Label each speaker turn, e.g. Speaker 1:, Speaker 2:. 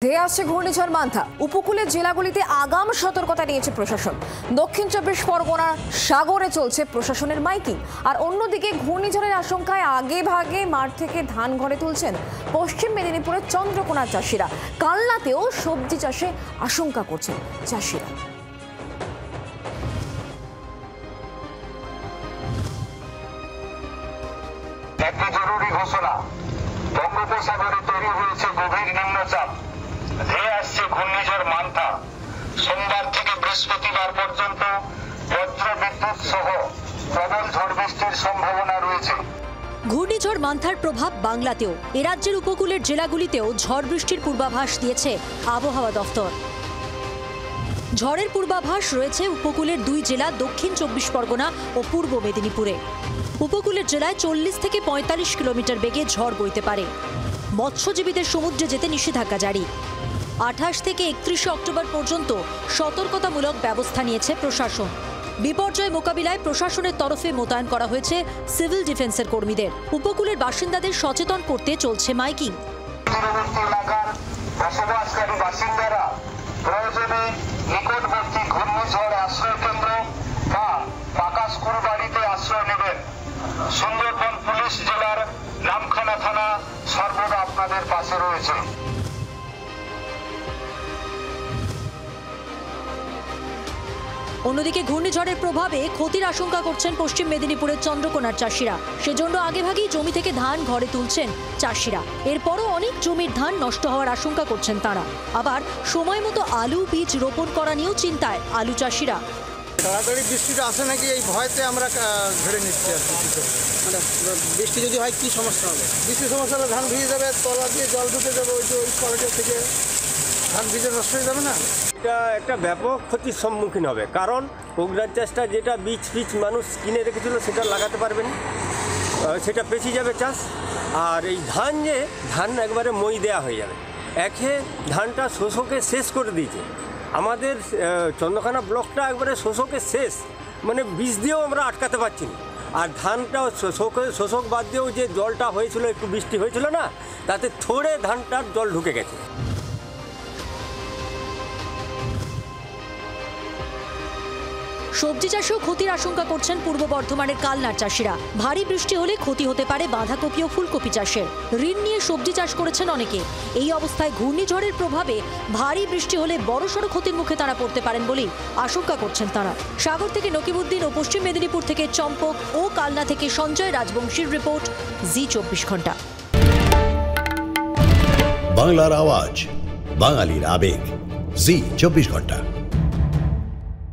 Speaker 1: ধেয়ে আসছে ঘূর্ণিঝড় মান্থা। উপকূলের জেলাগুলিতে আগাম সতর্কতা নিয়েছে প্রশাসন। দক্ষিণ 24 পরগনার সাগরে চলছে প্রশাসনের মাইকিং। আর অন্যদিকে ঘূর্ণিঝড়ের আশঙ্কায় আগে ভাগে মাঠ থেকে ধান ঘরে তুলছেন পশ্চিম মেদিনীপুরের চন্দ্রকোনার চাষিরা। কালনাতেও সবজি চাষে আশঙ্কা করছেন চাষিরা।
Speaker 2: একটি জরুরি ঘোষণা, বঙ্গোপসাগরে তৈরি হয়েছে গভীর নিম্নচাপ। ধেয়ে আসছে ঘূর্ণিঝড় মান্থা। সোমবার থেকে বৃহস্পতিবার পর্যন্ত বজ্র বিদ্যুৎ সহ প্রবল ঝড় বৃষ্টির সম্ভাবনা রয়েছে।
Speaker 3: ঘূর্ণিঝড় মান্থার প্রভাব বাংলাতেও। এ রাজ্যের উপকূলের জেলাগুলিতেও ঝড় বৃষ্টির পূর্বাভাস দিয়েছে আবহাওয়া দফতর। ঝড়ের পূর্বাভাস রয়েছে উপকূলের দুই জেলা দক্ষিণ 24 পরগনা ও পূর্ব মেদিনীপুরে। উপকূলের জেলায় 40 থেকে 45 কিলোমিটার বেগে ঝড় বইতে পারে। মৎস্যজীবীদের সমুদ্রে যেতে নিষেধাজ্ঞা জারি। 28 থেকে 31 অক্টোবর পর্যন্ত সতর্কতামূলক ব্যবস্থা নিয়েছে প্রশাসন। বিপর্যয় মোকাবিলায় প্রশাসনের তরফে মোতায়েন করা হয়েছে সিভিল ডিফেন্সের কর্মীদের। উপকূলের বাসিন্দাদের সচেতন করতে চলছে মাইকিং।
Speaker 2: তীরবর্তী এলাকার বসবাসকারী বাসিন্দারা প্রয়োজনে নিকটবর্তী ঘূর্ণিঝড় আশ্রয় কেন্দ্র বা পাকা স্কুল বাড়িতে আশ্রয় নেবেন। সুন্দরবন পুলিশ জেলার নামখানা থানা সর্বদা আপনাদের পাশে রয়েছে।
Speaker 3: অন্যদিকে ঘূর্ণিঝড়ের প্রভাবে ক্ষতির আশঙ্কা করছেন পশ্চিম মেদিনীপুরের চন্দ্রকোনার চাষিরা। সেজন্য আগেভাগেই জমি থেকে ধান ঘরে তুলছেন চাষিরা। এরপরও অনেক জমির ধান নষ্ট হওয়ার আশঙ্কা করছেন তারা। আবার সময় মতো আলু বীজ রোপণ করা নিয়েও চিন্তায় আলু চাষিরা।
Speaker 4: তাড়াতাড়ি বৃষ্টিটা আসে নাকি এই ভয়তে আমরা ধরে নিচ্ছি আর কি। মানে বৃষ্টি যদি হয় কি সমস্যা হবে? বৃষ্টির সমস্যা হলে ধান ভিজে যাবে, তলা দিয়ে জল ঢুকে যাবে, ওই কলেজের থেকে ধান ভিজে নষ্ট হয়ে যাবে না?
Speaker 5: এটা একটা ব্যাপক ক্ষতির সম্মুখীন হবে, কারণ ওগরার চাষটা যেটা বীজ মানুষ কিনে রেখেছিল সেটা লাগাতে পারবেন, সেটা পেঁচে যাবে চাষ। আর এই ধান একবারে মই দেওয়া হয়ে যাবে। একে ধানটা শোষকে শেষ করে দিয়েছে। আমাদের চন্দ্রকোনা ব্লকটা একবারে শোষকে শেষ, মানে বীজ দিয়েও আমরা আটকাতে পারছি না। আর ধানটা শোষক বাদ দিয়েও যে জলটা হয়েছিল, একটু বৃষ্টি হয়েছিল না, তাতে থোড়ে ধানটার জল ঢুকে গেছে।
Speaker 3: সবজি চাষেও ক্ষতির আশঙ্কা করছেন পূর্ব বর্ধমানের কালনার চাষিরা। ভারী বৃষ্টি হলে ক্ষতি হতে পারে বাঁধাকপি ও ফুলকপি চাষের। ঋণ নিয়ে সবজি চাষ করেছেন অনেকে। এই অবস্থায় ঘূর্ণিঝড়ের প্রভাবে ভারী বৃষ্টি হলে বড়সড় ক্ষতির মুখে তারা পড়তে পারেন বলেই আশঙ্কা করছেন তারা। সাগর থেকে নকিবউদ্দিন ও পশ্চিম মেদিনীপুর থেকে চম্পক ও কালনা থেকে সঞ্জয় রাজবংশীর রিপোর্ট, জি 24 ঘন্টা।
Speaker 6: বাংলার আওয়াজ, বাঙালির আবেগ, জি 24 ঘন্টা।